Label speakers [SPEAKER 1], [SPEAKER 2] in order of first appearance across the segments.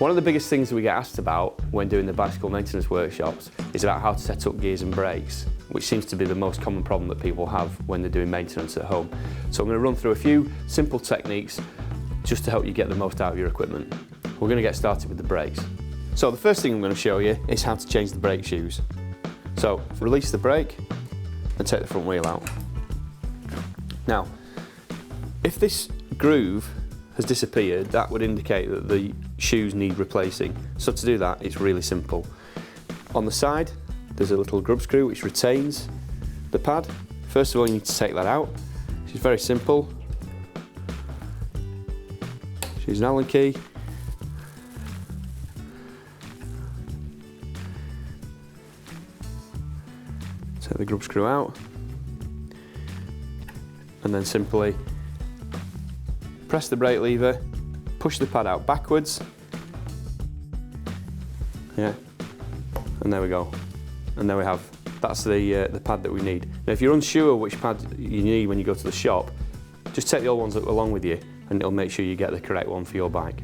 [SPEAKER 1] One of the biggest things that we get asked about when doing the bicycle maintenance workshops is about how to set up gears and brakes, which seems to be the most common problem that people have when they're doing maintenance at home. So I'm going to run through a few simple techniques just to help you get the most out of your equipment. We're going to get started with the brakes. So the first thing I'm going to show you is how to change the brake shoes. So release the brake and take the front wheel out. Now, if this groove has disappeared, that would indicate that the shoes need replacing. So to do that, it's really simple. On the side, there's a little grub screw which retains the pad. First of all, you need to take that out. It's very simple. Use an Allen key. Take the grub screw out. And then simply press the brake lever, push the pad out backwards. Yeah, and there we go. And there we have, that's the pad that we need. Now if you're unsure which pad you need when you go to the shop, just take the old ones along with you and it'll make sure you get the correct one for your bike.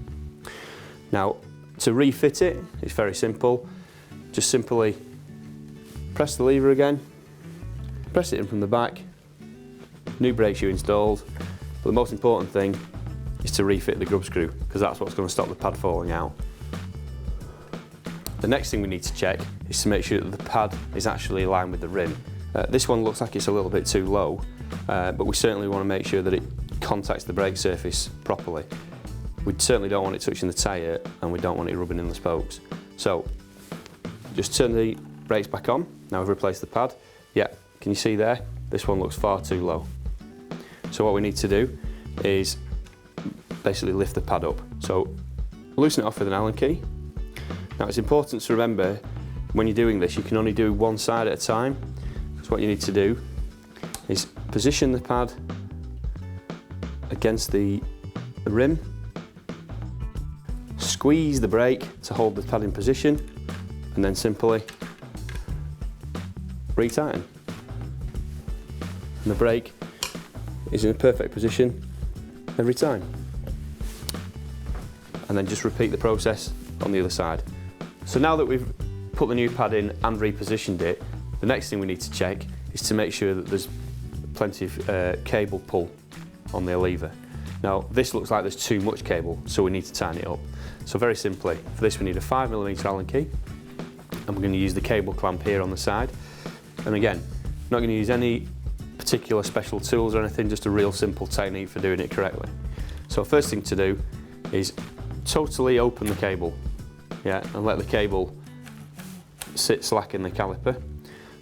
[SPEAKER 1] Now to refit it, it's very simple. Just simply press the lever again, press it in from the back, new brake shoe installed, but the most important thing is to refit the grub screw because that's what's going to stop the pad falling out. The next thing we need to check is to make sure that the pad is actually aligned with the rim. This one looks like it's a little bit too low, but we certainly want to make sure that it contacts the brake surface properly. We certainly don't want it touching the tyre and we don't want it rubbing in the spokes. So just turn the brakes back on. Now we've replaced the pad. Yeah, can you see there? This one looks far too low. So what we need to do is basically lift the pad up. So loosen it off with an Allen key. Now it's important to remember when you're doing this, you can only do one side at a time. So what you need to do is position the pad against the rim, squeeze the brake to hold the pad in position, and then simply retighten. And the brake is in a perfect position every time. And then just repeat the process on the other side. So now that we've put the new pad in and repositioned it, the next thing we need to check is to make sure that there's plenty of cable pull on the lever. Now this looks like there's too much cable, so we need to tighten it up. So very simply, for this we need a 5mm Allen key, and we're going to use the cable clamp here on the side. And again, not going to use any particular special tools or anything, just a real simple technique for doing it correctly. So first thing to do is totally open the cable, yeah, and let the cable sit slack in the caliper.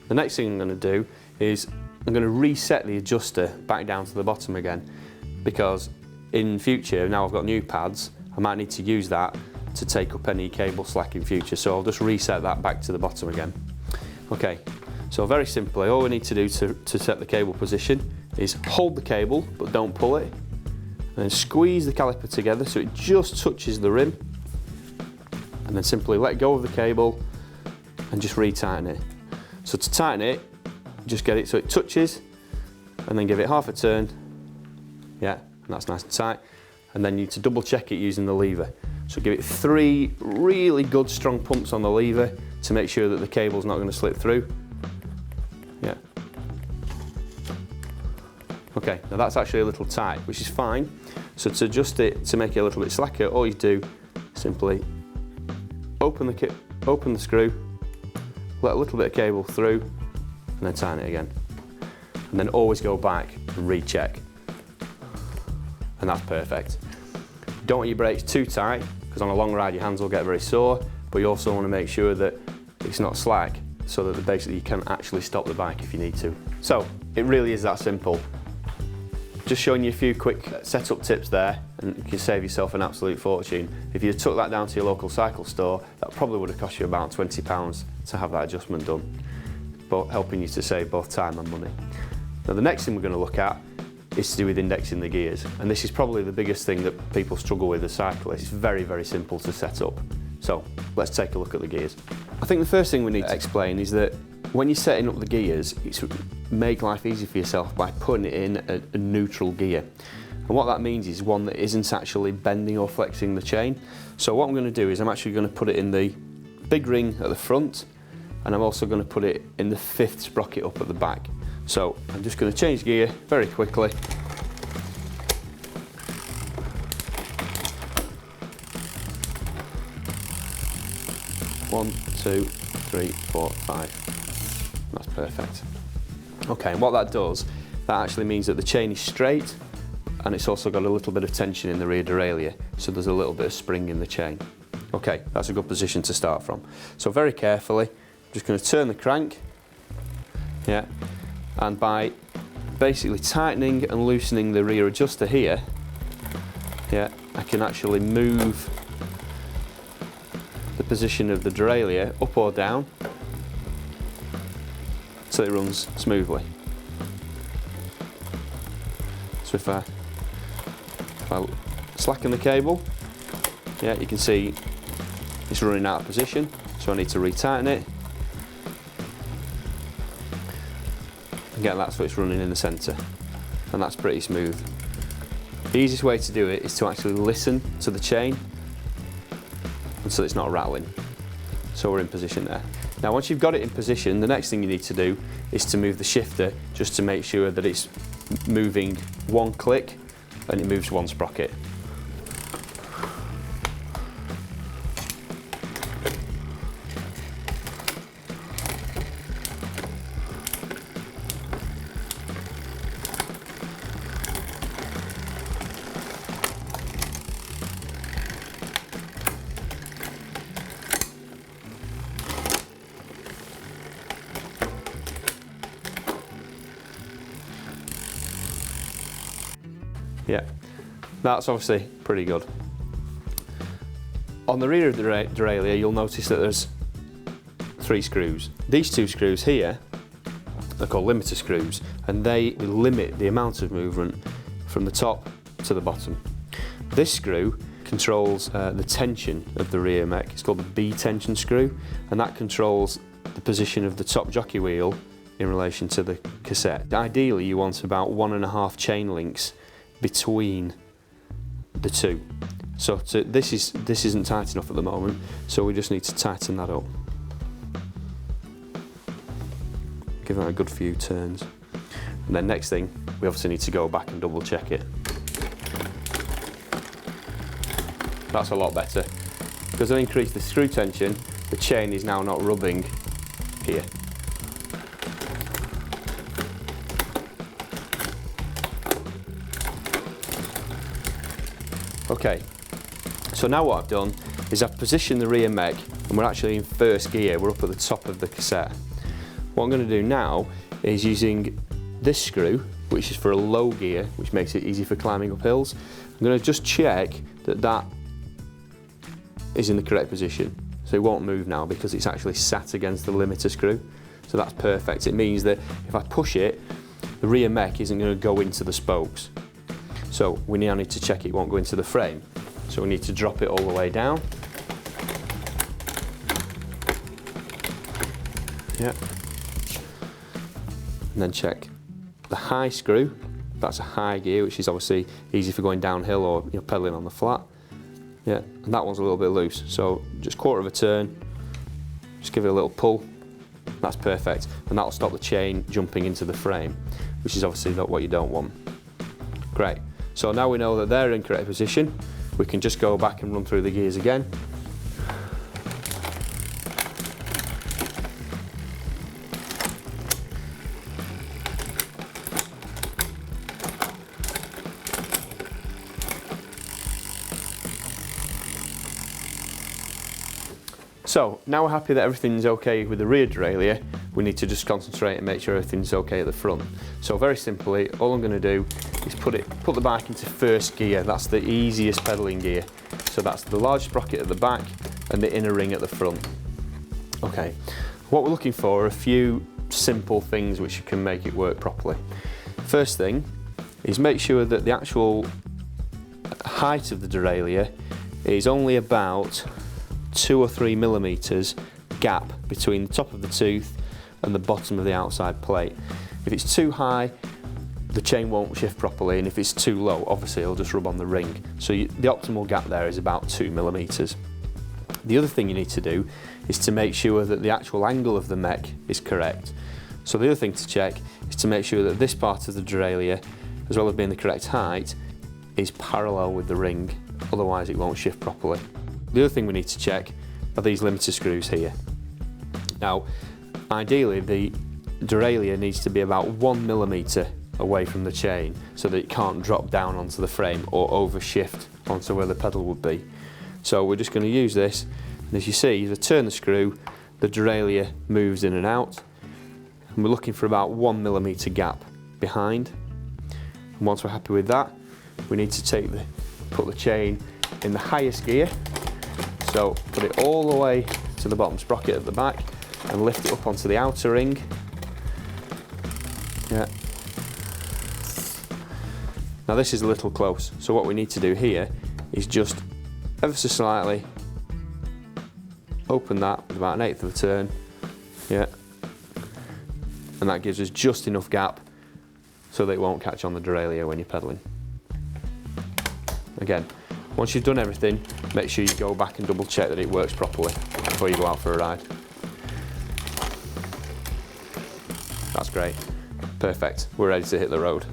[SPEAKER 1] The next thing I'm going to do is I'm going to reset the adjuster back down to the bottom again, because in future, now I've got new pads, I might need to use that to take up any cable slack in future, so I'll just reset that back to the bottom again. Okay, so very simply, all we need to do to set the cable position is hold the cable, but don't pull it, and then squeeze the caliper together so it just touches the rim, and then simply let go of the cable and just retighten it. So to tighten it, just get it so it touches, and then give it half a turn, yeah, and that's nice and tight, and then you need to double check it using the lever. So give it 3 really good strong pumps on the lever to make sure that the cable's not going to slip through. Yeah. Okay, now that's actually a little tight, which is fine. So to adjust it, to make it a little bit slacker, all you do is simply open the screw, let a little bit of cable through, and then tighten it again. And then always go back and recheck. And that's perfect. Don't want your brakes too tight, because on a long ride your hands will get very sore, but you also want to make sure that it's not slack, so that basically you can actually stop the bike if you need to. So it really is that simple. Just showing you a few quick setup tips there, and you can save yourself an absolute fortune. If you took that down to your local cycle store, that probably would have cost you about £20 to have that adjustment done, but helping you to save both time and money. Now the next thing we're going to look at is to do with indexing the gears, and this is probably the biggest thing that people struggle with as cyclists. It's very, very simple to set up. So let's take a look at the gears. I think the first thing we need to explain is that when you're setting up the gears, it's make life easy for yourself by putting it in a neutral gear. And what that means is one that isn't actually bending or flexing the chain. So what I'm going to do is I'm actually going to put it in the big ring at the front, and I'm also going to put it in the 5th sprocket up at the back. So I'm just going to change gear very quickly. One, two, three, four, five. That's perfect. Okay, and what that does, that actually means that the chain is straight, and it's also got a little bit of tension in the rear derailleur, so there's a little bit of spring in the chain. Okay, that's a good position to start from. So very carefully, I'm just going to turn the crank, yeah, and by basically tightening and loosening the rear adjuster here, yeah, I can actually move the position of the derailleur up or down so it runs smoothly. So if I slacken the cable, yeah, you can see it's running out of position, so I need to retighten it and get that so it's running in the centre, and that's pretty smooth. The easiest way to do it is to actually listen to the chain until it's not rattling. So we're in position there. Now once you've got it in position, the next thing you need to do is to move the shifter just to make sure that it's moving one click and it moves one sprocket. Yeah, that's obviously pretty good. On the rear of the derailleur, you'll notice that there's 3 screws. These 2 screws here are called limiter screws, and they limit the amount of movement from the top to the bottom. This screw controls the tension of the rear mech. It's called the B tension screw, and that controls the position of the top jockey wheel in relation to the cassette. Ideally, you want about 1.5 chain links between the 2. So this isn't tight enough at the moment, so we just need to tighten that up. Give that a good few turns. And then next thing, we obviously need to go back and double check it. That's a lot better. Because I've increased the screw tension, the chain is now not rubbing here. Okay, so now what I've done is I've positioned the rear mech, and we're actually in 1st gear, we're up at the top of the cassette. What I'm going to do now is using this screw, which is for a low gear, which makes it easy for climbing up hills. I'm going to just check that that is in the correct position. So it won't move now because it's actually sat against the limiter screw. So that's perfect. It means that if I push it, the rear mech isn't going to go into the spokes. So we now need to check it won't go into the frame. So we need to drop it all the way down. Yeah. And then check the high screw. That's a high gear, which is obviously easy for going downhill or pedaling on the flat. Yeah, and that one's a little bit loose. So just 1/4 of a turn, just give it a little pull. That's perfect. And that'll stop the chain jumping into the frame, which is obviously not what you don't want. Great. So now we know that they're in correct position, we can just go back and run through the gears again. So now we're happy that everything's okay with the rear derailleur, we need to just concentrate and make sure everything's okay at the front. So very simply, all I'm going to do is put the bike into 1st gear. That's the easiest pedalling gear. So that's the large sprocket at the back and the inner ring at the front. Okay, what we're looking for are a few simple things which can make it work properly. First thing is make sure that the actual height of the derailleur is only about 2 or 3 millimeters gap between the top of the tooth and the bottom of the outside plate. If it's too high, the chain won't shift properly, and if it's too low, obviously it'll just rub on the ring. So the optimal gap there is about 2 millimeters. The other thing you need to do is to make sure that the actual angle of the mech is correct. So the other thing to check is to make sure that this part of the derailleur, as well as being the correct height, is parallel with the ring, otherwise it won't shift properly. The other thing we need to check are these limiter screws here. Now, ideally the derailleur needs to be about 1 millimeter away from the chain so that it can't drop down onto the frame or overshift onto where the pedal would be. So we're just going to use this, and as you see, as I turn the screw, the derailleur moves in and out, and we're looking for about 1 millimeter gap behind. And once we're happy with that, we need to put the chain in the highest gear. So put it all the way to the bottom sprocket at the back and lift it up onto the outer ring. Yeah. Now this is a little close, so what we need to do here is just ever so slightly open that with about 1/8 of a turn. Yeah. And that gives us just enough gap so that it won't catch on the derailleur when you're pedaling. Again, once you've done everything, make sure you go back and double check that it works properly before you go out for a ride. That's great. Perfect. We're ready to hit the road.